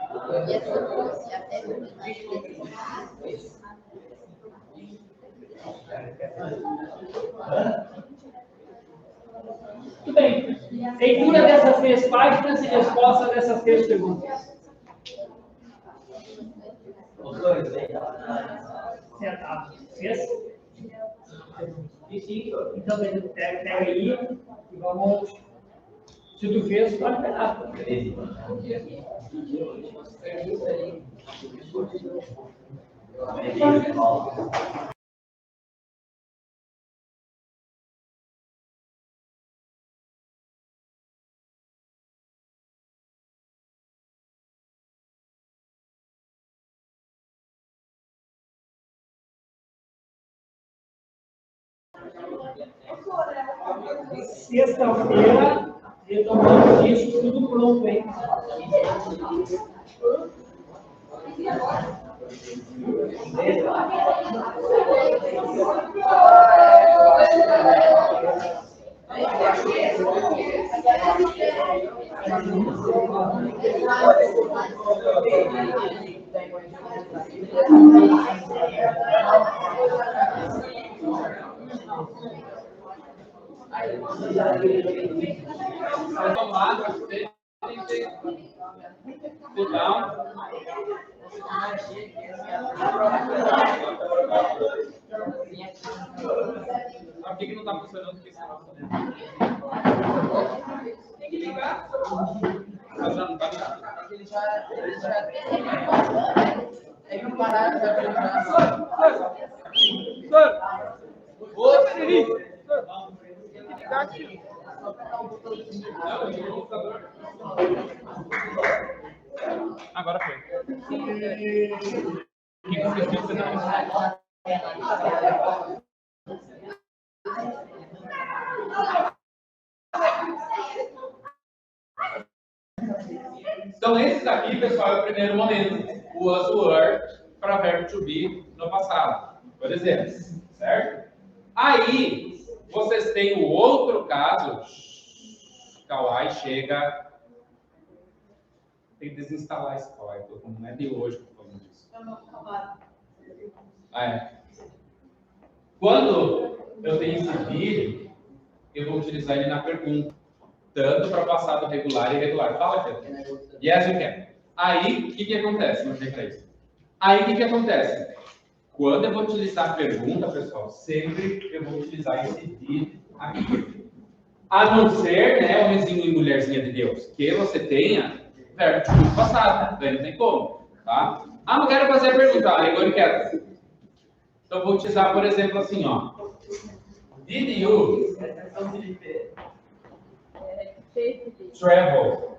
E essa fosse até Muito bem. Leitura dessas 3 páginas e resposta dessas 3 perguntas. Os dois, hein? Sentado. Fez? Então, pega aí e vamos. Se tu fez, pode pegar. Sexta-feira, retomamos isso tudo pronto, hein? Por que não está funcionando? Porque você não tem que ligar. Mas já não está ligado. Ele já tem que parar de apresentar. Ô, Felipe! Tem que ligar aqui. Não, eu vou computador. Agora foi. O que você fez? Você não. Então, esse daqui, pessoal, é o primeiro momento. O was, were, para verbo to be no passado, por exemplo. Certo? Aí, vocês têm o outro caso. Kawaii chega. Tem que desinstalar esse Kawaii, não é de hoje que eu estou falando disso. Quando eu tenho esse vídeo, eu vou utilizar ele na pergunta. Tanto para passado regular e irregular. Fala, Pedro. Yes, you can. Aí, o que acontece? Não sei para isso. Aí, o que acontece? Quando eu vou utilizar a pergunta, pessoal, sempre eu vou utilizar esse did aqui. A não ser, né, homenzinho e mulherzinha de Deus, que você tenha verbo de passado. Daí não tem como, tá? Ah, não quero fazer a pergunta. Ah, agora eu quero. Então, eu vou utilizar, por exemplo, assim, ó. Did you travel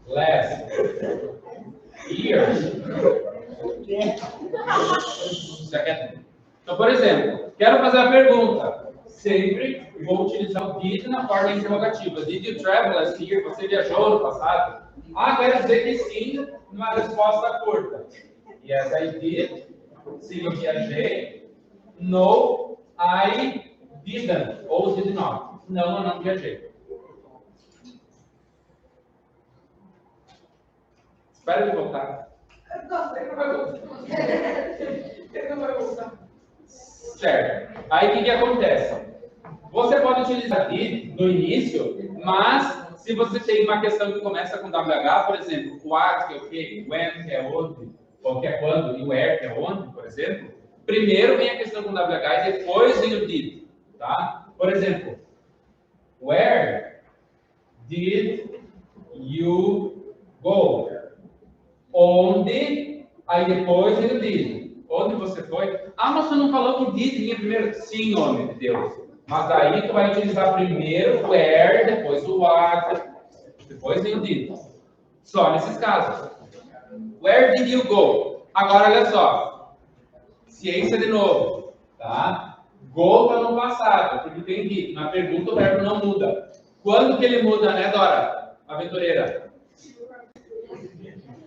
last year? Então, por exemplo, quero fazer a pergunta. Sempre vou utilizar o did na forma interrogativa. Did you travel last year? Você viajou no passado? Ah, quero dizer que sim, numa resposta curta. Yes, I did. Sim, eu viajei. No, I didn't. Ou did not. Não, eu não viajei. Espera ele voltar. Não, ele não vai voltar. Ele não vai voltar. Certo. Aí o que acontece? Você pode utilizar did no início, mas se você tem uma questão que começa com WH, por exemplo, what, que é o quê? When, que é onde, ou que é quando, e where, que é onde, por exemplo, primeiro vem a questão com WH e depois vem o did, tá? Por exemplo, where did you go? Onde, aí depois vem o did. Onde você foi? Ah, mas você não falou que did vinha primeiro? Sim, homem de Deus. Mas aí tu vai utilizar primeiro o where, depois o what, depois vem o did. Só nesses casos. Where did you go? Agora, olha só. Ciência de novo, tá? Go está no passado, porque tem did. Na pergunta o verbo não muda. Quando que ele muda, né, Dora? Aventureira.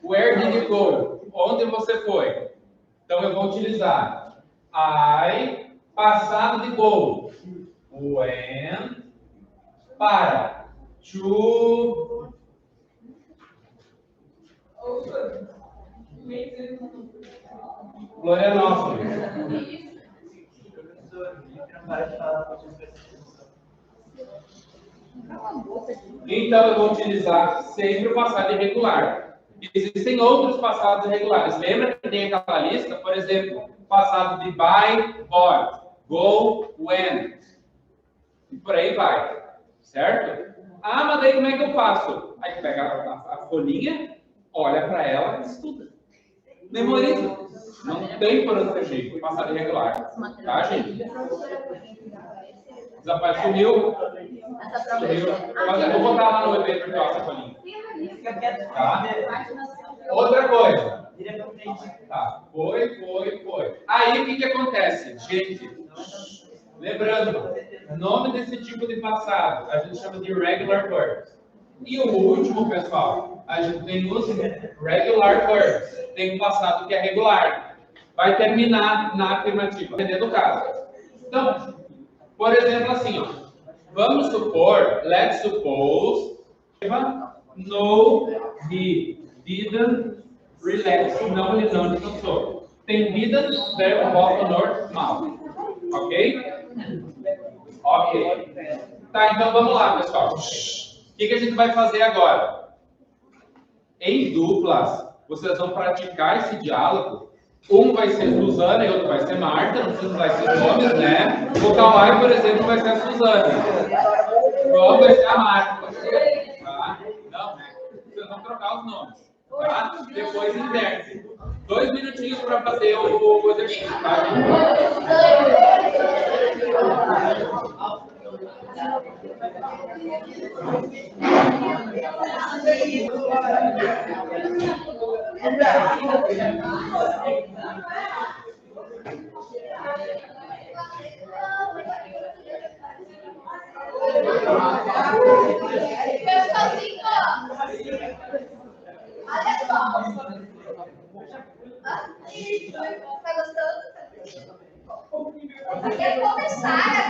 Where did you go? Onde você foi? Então eu vou utilizar I, passado de go. When, para. To. Florianópolis. Então, eu vou utilizar sempre o passado irregular. Existem outros passados irregulares. Lembra que tem aquela lista, por exemplo, passado de buy, bought, go, went. E por aí vai. Certo? Ah, mas daí como é que eu faço? Aí pega a folhinha, olha para ela e estuda. Memoriza. Não tem por onde fugir. Passado irregular. Tá, gente? Desaparece, sumiu. Eu vou botar lá no evento virtual essa folhinha. Tá? Outra coisa. Tá. Foi. Aí o que acontece? Gente, lembrando, nome desse tipo de passado, a gente chama de regular verbs. E o último, pessoal, a gente tem os regular verbs. Tem um passado que é regular. Vai terminar na afirmativa, dependendo do caso. Então, por exemplo, assim, ó. Vamos supor, let's suppose, no, he didn't relax. Não, ele não descansou. Tem didn't, verbo, volta, normal. Ok? Ok. Tá, então vamos lá, pessoal. O que a gente vai fazer agora? Em duplas, vocês vão praticar esse diálogo. Um vai ser Suzana e outro vai ser Marta. Não precisa usar esses nomes, né? O Kawai, por exemplo, vai ser a Suzana. O João vai ser a Marta. Tá? Não, vocês vão trocar os nomes. Tá? Depois inverte. 2 minutinhos para fazer o exercício, tá, Tá gostando? Quer conversar,